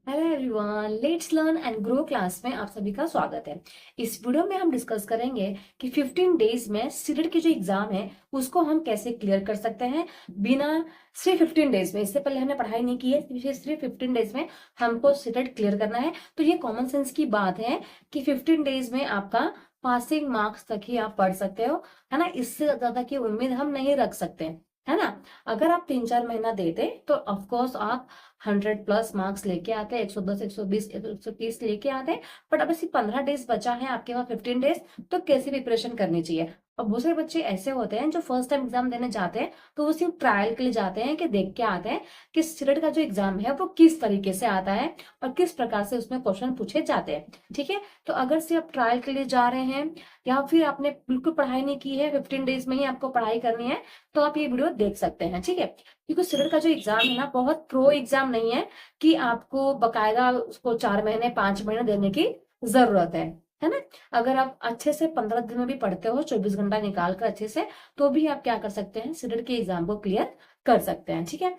Hello everyone, let's learn and grow class में आप सभी का स्वागत है। इस वीडियो में हम डिस्कस करेंगे कि 15 डेज में सीटेट की जो एग्जाम है उसको हम कैसे क्लियर कर सकते हैं बिना सिर्फ 15 डेज में। इससे पहले हमने पढ़ाई नहीं की है, सिर्फ 15 डेज में हमको सीटेट क्लियर करना है। तो ये कॉमन सेंस की बात है कि 15 डेज में आपका पासिंग मार्क्स तक ही आप पढ़ सकते हो, है ना। इससे ज्यादा की उम्मीद हम नहीं रख सकते, है ना। अगर आप 3-4 महीना देते तो ऑफकोर्स आप 100+ मार्क्स लेके आते हैं, 110, 120, 130 लेके आते हैं। बट अब ऐसी 15 डेज बचा है आपके पास, 15 डेज, तो कैसी प्रिपरेशन करनी चाहिए। और बहुत सारे बच्चे ऐसे होते हैं जो फर्स्ट टाइम एग्जाम देने जाते हैं तो वो सिर्फ ट्रायल के लिए जाते हैं कि देख के आते हैं कि सीटेट का जो एग्जाम है वो किस तरीके से आता है और किस प्रकार से उसमें क्वेश्चन पूछे जाते हैं। ठीक है, तो अगर से आप ट्रायल के लिए जा रहे हैं या फिर आपने बिल्कुल पढ़ाई नहीं की है, 15 डेज में ही आपको पढ़ाई करनी है, तो आप ये वीडियो देख सकते हैं। ठीक है, क्योंकि सीटेट का जो एग्जाम है ना, बहुत प्रो एग्जाम नहीं है कि आपको बकायदा उसको 4 महीने 5 महीने देने की जरूरत है ना। अगर आप अच्छे से 15 दिन में भी पढ़ते हो, 24 घंटा निकाल कर अच्छे से, तो भी आप क्या कर सकते हैं, सीटेट के एग्जाम को क्लियर कर सकते हैं। ठीक है,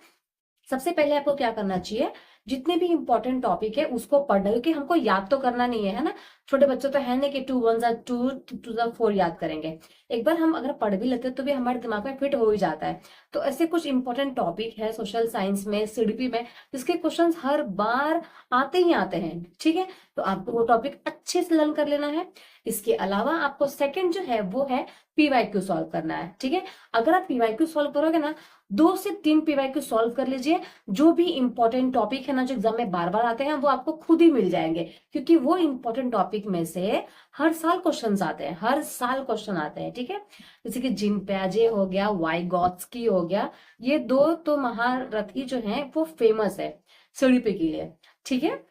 सबसे पहले आपको क्या करना चाहिए, जितने भी इंपॉर्टेंट टॉपिक है उसको पढ़ना, क्योंकि हमको याद तो करना नहीं है ना। छोटे बच्चों तो है नहीं कि 2 1 2 2 4 याद करेंगे। एक बार हम अगर पढ़ भी लेते हैं तो भी हमारे दिमाग में फिट हो ही जाता है। तो ऐसे कुछ इंपॉर्टेंट टॉपिक है सोशल साइंस में, सीडीपी में, जिसके क्वेश्चंस हर बार आते ही आते हैं। ठीक है, तो आपको वो टॉपिक अच्छे से लर्न कर लेना है। इसके अलावा आपको सेकंड जो है वो है पीवाईक्यू सॉल्व करना है। ठीक है, अगर आप पीवाईक्यू सॉल्व करोगे ना, 2 से 3 पीवाईक्यू सॉल्व कर लीजिए। जो भी इंपॉर्टेंट टॉपिक है ना, जो एग्जाम में बार बार आते हैं, वो आपको खुद ही मिल जाएंगे, क्योंकि वो इंपॉर्टेंट टॉपिक में से हर साल क्वेश्चन आते हैं, हर साल क्वेश्चन आते हैं। ठीक है, जैसे कि जिन प्याजे हो गया, वाइगॉत्स्की हो गया, ये दो तो महारथी जो हैं वो फेमस है सीडीपी के लिए। ठीक है,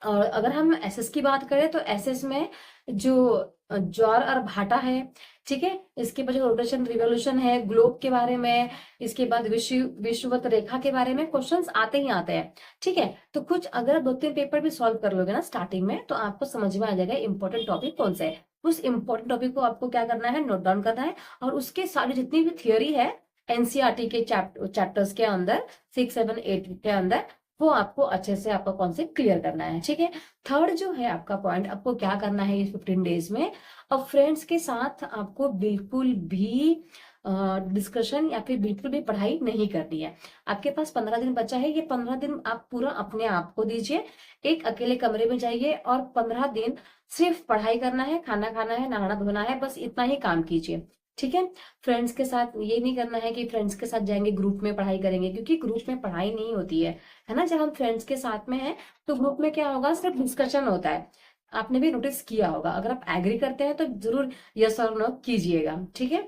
और अगर हम एसएस की बात करें तो एसएस में जो ज्वार और भाटा है, ठीक है, इसके बाद जो रोटेशन रिवोल्यूशन है, ग्लोब के बारे में, इसके बाद विषुवत रेखा के बारे में क्वेश्चंस आते ही आते हैं। ठीक है, तो कुछ अगर 2-3 पेपर भी सॉल्व कर लोगे ना स्टार्टिंग में, तो आपको समझ में आ जाएगा इंपॉर्टेंट टॉपिक कौन सा है। उस इंपॉर्टेंट टॉपिक को आपको क्या करना है, नोट डाउन करना है। और उसके सारी जितनी भी थियोरी है एनसीईआरटी के चैप्टर्स के अंदर, 6 7 8 के अंदर, वो आपको अच्छे से आपका कॉन्सेप्ट क्लियर करना है। ठीक है, थर्ड जो है आपका पॉइंट, आपको क्या करना है इस 15 डेज में, अब फ्रेंड्स के साथ आपको बिल्कुल भी डिस्कशन या फिर बिल्कुल भी पढ़ाई नहीं करनी है। आपके पास 15 दिन बचा है, ये 15 दिन आप पूरा अपने आप को दीजिए। एक अकेले कमरे में जाइए और 15 दिन सिर्फ पढ़ाई करना है, खाना खाना है, नहाना धोना है, बस इतना ही काम कीजिए। ठीक है, फ्रेंड्स के साथ ये नहीं करना है कि फ्रेंड्स के साथ जाएंगे ग्रुप में पढ़ाई करेंगे, क्योंकि ग्रुप में पढ़ाई नहीं होती है ना। जब हम फ्रेंड्स के साथ में हैं तो ग्रुप में क्या होगा, सिर्फ डिस्कशन होता है। आपने भी नोटिस किया होगा, अगर आप एग्री करते हैं तो जरूर यस और नो कीजिएगा। ठीक है,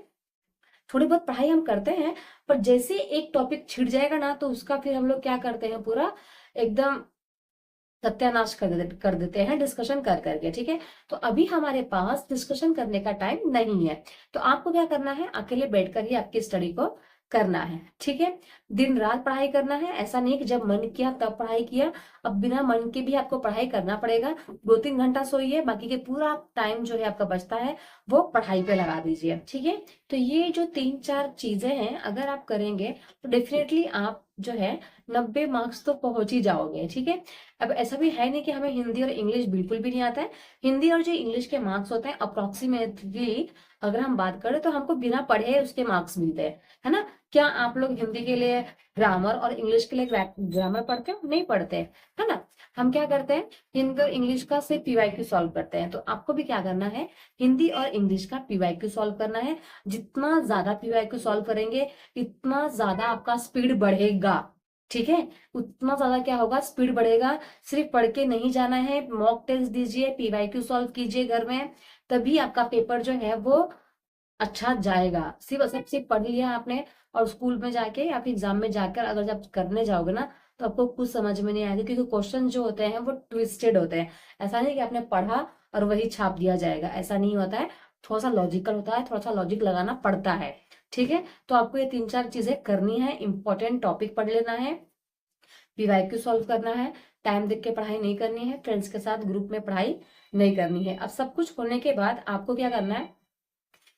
थोड़ी बहुत पढ़ाई हम करते हैं, पर जैसे एक टॉपिक छिड़ जाएगा ना, तो उसका फिर हम लोग क्या करते हैं, पूरा एकदम सत्यानाश कर देते हैं डिस्कशन कर करके। ठीक है, तो अभी हमारे पास डिस्कशन करने का टाइम नहीं है। तो आपको क्या करना है, अकेले बैठकर ही आपकी स्टडी को करना है। ठीक है, दिन रात पढ़ाई करना है, ऐसा नहीं कि जब मन किया तब पढ़ाई किया। अब बिना मन के भी आपको पढ़ाई करना पड़ेगा। 2-3 घंटा सोइए, बाकी के पूरा टाइम जो है आपका बचता है वो पढ़ाई पे लगा दीजिए। ठीक है, तो ये जो 3-4 चीजें हैं अगर आप करेंगे तो डेफिनेटली आप जो है 90 मार्क्स तो पहुंच ही जाओगे। ठीक है, अब ऐसा भी है नहीं कि हमें हिंदी और इंग्लिश बिल्कुल भी नहीं आता है। हिंदी और जो इंग्लिश के मार्क्स होते हैं अप्रोक्सीमेटली अगर हम बात करें तो हमको बिना पढ़े उसके मार्क्स मिलते हैं, है ना। क्या आप लोग हिंदी के लिए ग्रामर और इंग्लिश के लिए ग्रामर पढ़ते हो? नहीं पढ़ते, है ना। हम क्या करते हैं, हिंदी और इंग्लिश का सिर्फ पीवाईक्यू सॉल्व करते हैं। तो आपको भी क्या करना है, हिंदी और इंग्लिश का पीवाईक्यू सॉल्व करना है। जितना ज्यादा पीवाईक्यू सॉल्व करेंगे इतना ज्यादा आपका स्पीड बढ़ेगा। ठीक है, उतना ज्यादा क्या होगा, स्पीड बढ़ेगा। सिर्फ पढ़ के नहीं जाना है, मॉक टेस्ट दीजिए, पीवाईक्यू सॉल्व कीजिए घर में, तभी आपका पेपर जो है वो अच्छा जाएगा। सिर्फ पढ़ लिया आपने और स्कूल में जाके या फिर एग्जाम में जाकर अगर जब करने जाओगे ना, तो आपको कुछ समझ में नहीं आएगा, क्योंकि क्वेश्चन जो होते हैं वो ट्विस्टेड होते हैं। ऐसा नहीं कि आपने पढ़ा और वही छाप दिया जाएगा, ऐसा नहीं होता है। थोड़ा सा लॉजिकल होता है, थोड़ा सा लॉजिक लगाना पड़ता है। ठीक है, तो आपको ये 3-4 चीजें करनी है। इंपॉर्टेंट टॉपिक पढ़ लेना है, पीवाईक्यू सॉल्व करना है, टाइम देख के पढ़ाई नहीं करनी है, फ्रेंड्स के साथ ग्रुप में पढ़ाई नहीं करनी है। अब सब कुछ होने के बाद आपको क्या करना है,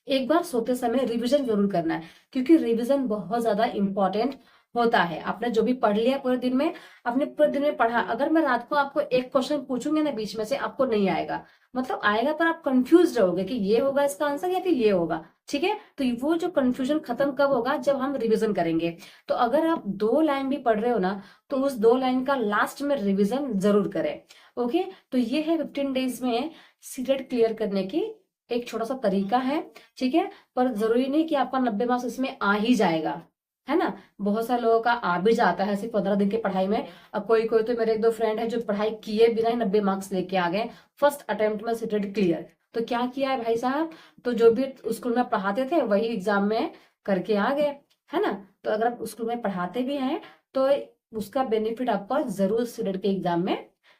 एक बार सोते समय रिवीजन जरूर करना है, क्योंकि रिवीजन बहुत ज्यादा इंपॉर्टेंट होता है। आपने जो भी पढ़ लिया पूरे दिन में, आपने पूरे दिन में पढ़ा, अगर मैं रात को आपको एक क्वेश्चन पूछूंगी ना बीच में से, आपको नहीं आएगा, मतलब आएगा पर आप कंफ्यूज रहोगे कि ये होगा इसका आंसर या फिर ये होगा। ठीक है, तो वो जो कंफ्यूजन खत्म कब होगा, जब हम रिवीजन करेंगे। तो अगर आप 2 लाइन भी पढ़ रहे हो ना, तो उस 2 लाइन का लास्ट में रिवीजन जरूर करें। ओके, तो ये है 15 डेज में सीटेट क्लियर करने की एक छोटा सा तरीका है। ठीक है, पर जरूरी नहीं कि आपका 90 मार्क्स इसमें आ ही जाएगा, है ना। बहुत सारे लोगों का आ भी जाता है सिर्फ 15 दिन की पढ़ाई में। अब कोई कोई तो मेरे 1-2 फ्रेंड है जो पढ़ाई किए बिना ही 90 मार्क्स लेके आ गए फर्स्ट अटेम्प्ट में सीटेट क्लियर। तो क्या किया है भाई साहब, तो जो भी स्कूल में पढ़ाते थे वही एग्जाम में करके आ गए, है ना। तो अगर आप स्कूल में पढ़ाते भी हैं तो उसका बेनिफिट आपको जरूर सीटेट के एग्जाम में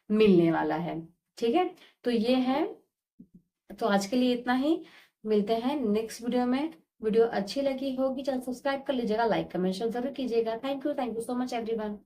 मिलने वाला है। ठीक है, तो ये है। तो आज के लिए इतना ही, मिलते हैं नेक्स्ट वीडियो में। वीडियो अच्छी लगी होगी चैनल सब्सक्राइब कर लीजिएगा, लाइक कमेंट शेयर जरूर कीजिएगा। Thank you so much everyone.